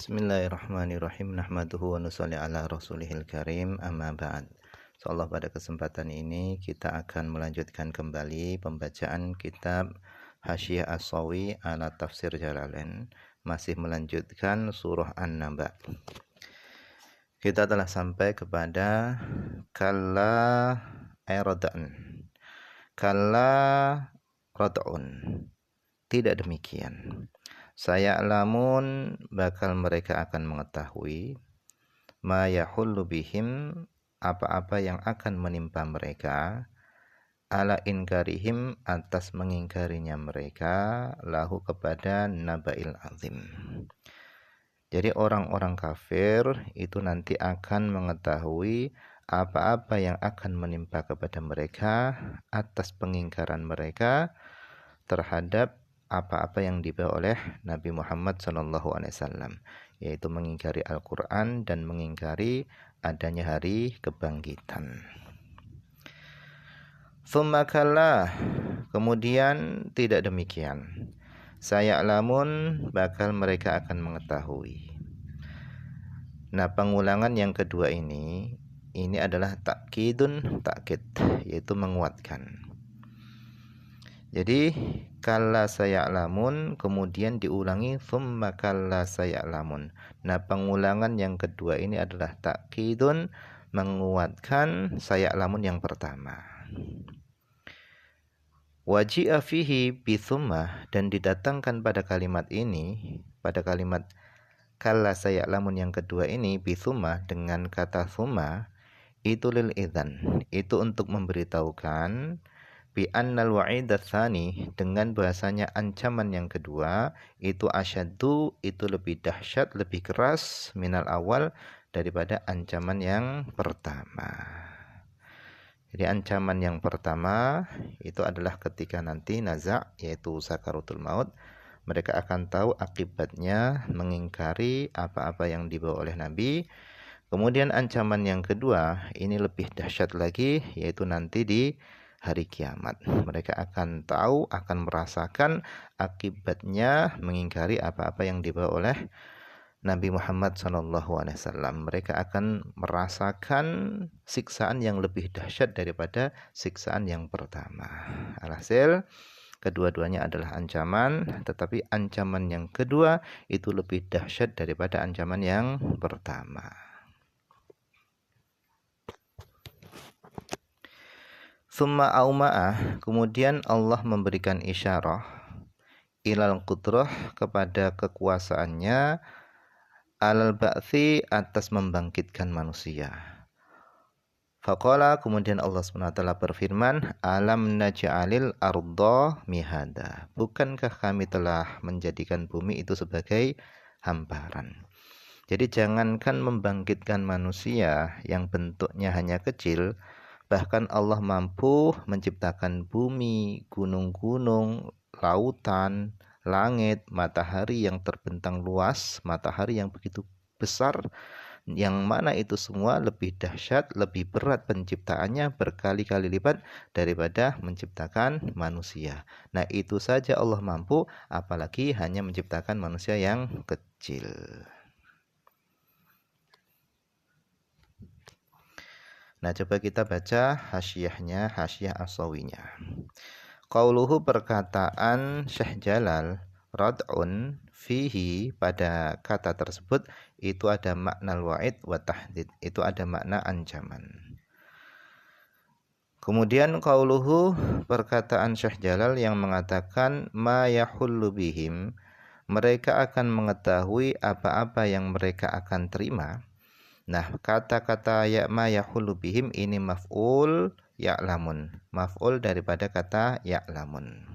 Bismillahirrahmanirrahim. Nahmaduhu wa nusalli ala rasulihil karim. Amma ba'd. Insyaallah pada kesempatan ini kita akan melanjutkan kembali pembacaan kitab Hasyiah As-Sawi ala Tafsir Jalalain. Masih melanjutkan surah An-Naba. Kita telah sampai kepada kalla rad'an. Kalla rad'un. Tidak demikian. Saya lamun bakal mereka akan mengetahui ma yahullu bihim, apa-apa yang akan menimpa mereka, ala inkarihim, atas mengingkarinya mereka, lahu kepada naba'il azim. Jadi orang-orang kafir itu nanti akan mengetahui apa-apa yang akan menimpa kepada mereka atas pengingkaran mereka terhadap apa-apa yang dibawa oleh Nabi Muhammad SAW, yaitu mengingkari Al-Quran dan mengingkari adanya hari kebangkitan. Tsumma kalla, kemudian tidak demikian. Saya lamun bakal mereka akan mengetahui. Nah, pengulangan yang kedua ini adalah takkidun takkid, yaitu menguatkan. Jadi kalla saya'lamun kemudian diulangi tsumma kalla saya'lamun. Nah, pengulangan yang kedua ini adalah takkidun, menguatkan saya'lamun yang pertama. Waji'a fihi bi tsumma, dan didatangkan pada kalimat ini, pada kalimat kalla saya'lamun yang kedua ini bi tsumma dengan kata tsumma, itu lil idzan, itu untuk memberitahukan bi annal wa'id tsani, dengan bahasanya ancaman yang kedua itu asyaddu, itu lebih dahsyat, lebih keras minal awal, daripada ancaman yang pertama. Jadi ancaman yang pertama itu adalah ketika nanti naza', yaitu sakaratul maut, mereka akan tahu akibatnya mengingkari apa-apa yang dibawa oleh Nabi. Kemudian ancaman yang kedua ini lebih dahsyat lagi, yaitu nanti di hari kiamat. Mereka akan tahu, akan merasakan akibatnya mengingkari apa-apa yang dibawa oleh Nabi Muhammad SAW. Mereka akan merasakan siksaan yang lebih dahsyat daripada siksaan yang pertama. Alhasil, kedua-duanya adalah ancaman, tetapi ancaman yang kedua itu lebih dahsyat daripada ancaman yang pertama. Summa auma'ah, kemudian Allah memberikan isyarah ilal qudrah, kepada kekuasaannya, alal ba'thi, atas membangkitkan manusia. Faqala, kemudian Allah SWT berfirman, alam naj'alil arda mihada, bukankah kami telah menjadikan bumi itu sebagai hamparan. Jadi jangankan membangkitkan manusia yang bentuknya hanya kecil, bahkan Allah mampu menciptakan bumi, gunung-gunung, lautan, langit, matahari yang terbentang luas, matahari yang begitu besar, yang mana itu semua lebih dahsyat, lebih berat penciptaannya berkali-kali lipat daripada menciptakan manusia. Nah, itu saja Allah mampu, apalagi hanya menciptakan manusia yang kecil. Nah, coba kita baca hasyiahnya, Hasyiah As-Sawinya. Qauluhu, perkataan Syekh Jalal, rad'un fihi, pada kata tersebut itu ada makna wa'id wa tahdid, itu ada makna ancaman. Kemudian qauluhu, perkataan Syekh Jalal yang mengatakan ma yahullu bihim, mereka akan mengetahui apa-apa yang mereka akan terima. Nah, kata-kata ya ma yahullu bihim ini maf'ul ya'lamun, maf'ul daripada kata ya'lamun.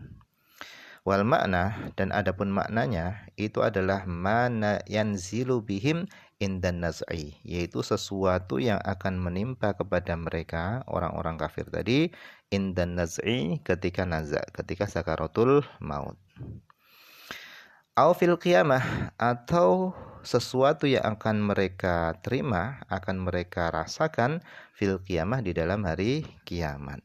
Wal makna, dan adapun maknanya itu adalah mana yanzilu bihim indan naz'i, yaitu sesuatu yang akan menimpa kepada mereka orang-orang kafir tadi indan naz'i, ketika naza', ketika sakaratul maut. Au fil qiyamah, atau sesuatu yang akan mereka terima, akan mereka rasakan fil qiyamah, di dalam hari kiamat.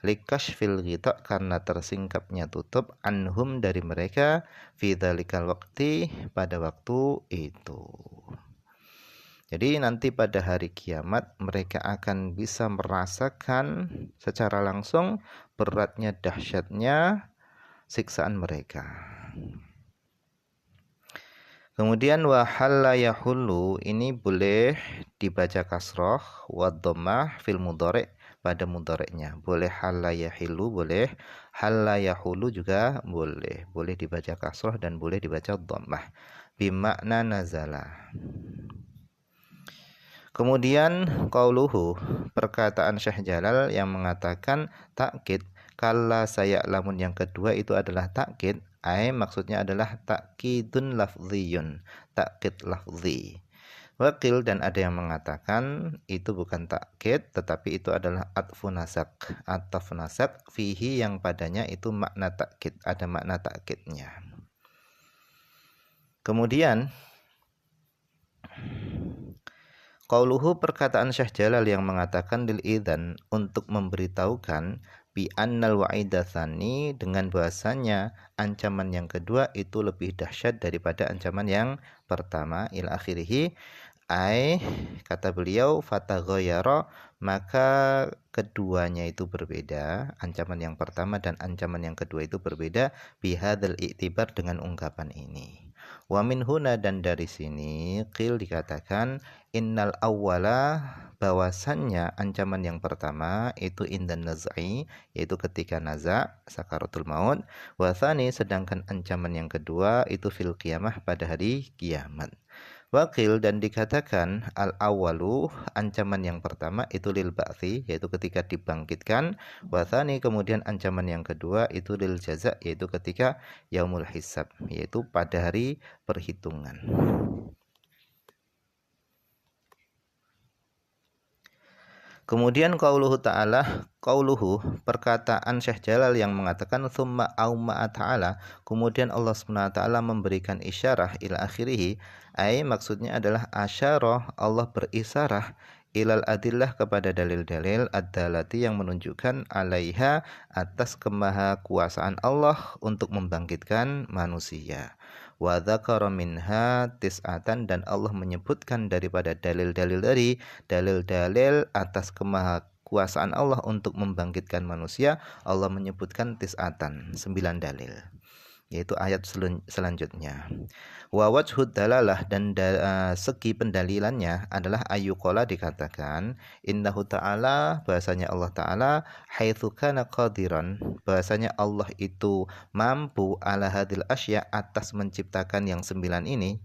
likashfil ghita, karena tersingkapnya tutup, anhum dari mereka, fi dzalikal waqti, pada waktu itu. Jadi nanti pada hari kiamat mereka akan bisa merasakan secara langsung beratnya, dahsyatnya siksaan mereka. Kemudian wa halla yahullu, ini boleh dibaca kasroh wa dhammah fil mudhari', pada mudhari'nya. Boleh halla yahillu, boleh halla yahullu juga boleh. Boleh dibaca kasroh dan boleh dibaca dhammah. Bimakna nazala. Kemudian qauluhu, perkataan Syekh Jalal yang mengatakan takkid, kalla saya'lamun yang kedua itu adalah takkid. Maksudnya adalah takkidun lafziyun, takkid lafzi. Wakil, dan ada yang mengatakan itu bukan takkid, tetapi itu adalah atfu nasak, ataf nasak fihi, yang padanya itu makna takkid, ada makna takkidnya. Kemudian qauluhu, perkataan Syekh Jalal yang mengatakan lil idzan, untuk memberitahukan, bi annal wa'ida tsani, dengan bahasanya ancaman yang kedua itu lebih dahsyat daripada ancaman yang pertama, ila akhirih, kata beliau, fataghayyara, maka keduanya itu berbeda, ancaman yang pertama dan ancaman yang kedua itu berbeda, bihadzal i'tibar, dengan ungkapan ini. Wa min huna, dan dari sini, qil, dikatakan, innal awwala, bahwasannya ancaman yang pertama itu indan naz'i, yaitu ketika naza, sakaratul maut, wa tsani, sedangkan ancaman yang kedua itu fil qiyamah, pada hari kiamat. Wakil, dan dikatakan al awalu, ancaman yang pertama itu lil ba'thi, yaitu ketika dibangkitkan, wa tsani, kemudian ancaman yang kedua itu lil jaza, yaitu ketika yaumul hisab, yaitu pada hari perhitungan. Kemudian qauluhu ta'ala, qauluhu, perkataan Syekh Jalal yang mengatakan tsumma auma'a ta'ala, kemudian Allah SWT memberikan isyarah ila akhirih, maksudnya adalah asyarah, Allah berisyarah ilal adillah, kepada dalil-dalil ad-dalati, yang menunjukkan alaiha, atas kemahakuasaan Allah untuk membangkitkan manusia. Wa dzakara minha tis'atan, dan Allah menyebutkan daripada dalil-dalil dari dalil-dalil atas kemahakuasaan Allah untuk membangkitkan manusia, Allah menyebutkan tis'atan, 9 dalil, yaitu ayat selanjutnya. Wa wajhud dalalah, dan segi pendalilannya adalah ayyuqala, dikatakan, innahu ta'ala, bahasanya Allah Ta'ala, haitsu kana qadiran, bahasanya Allah itu mampu, ala hadil asya, atas menciptakan yang 9 ini,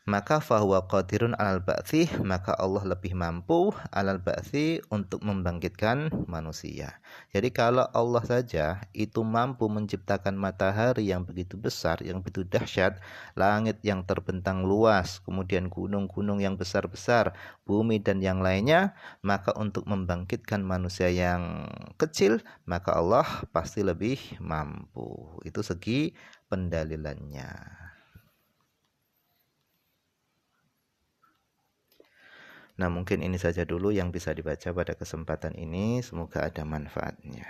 maka fahuwa qadirun alal ba'thi, maka Allah lebih mampu alal ba'thi, untuk membangkitkan manusia. Jadi kalau Allah saja itu mampu menciptakan matahari yang begitu besar, yang begitu dahsyat, langit yang terbentang luas, kemudian gunung-gunung yang besar-besar, bumi dan yang lainnya, maka untuk membangkitkan manusia yang kecil, maka Allah pasti lebih mampu. Itu segi pendalilannya. Nah, mungkin ini saja dulu yang bisa dibaca pada kesempatan ini. Semoga ada manfaatnya.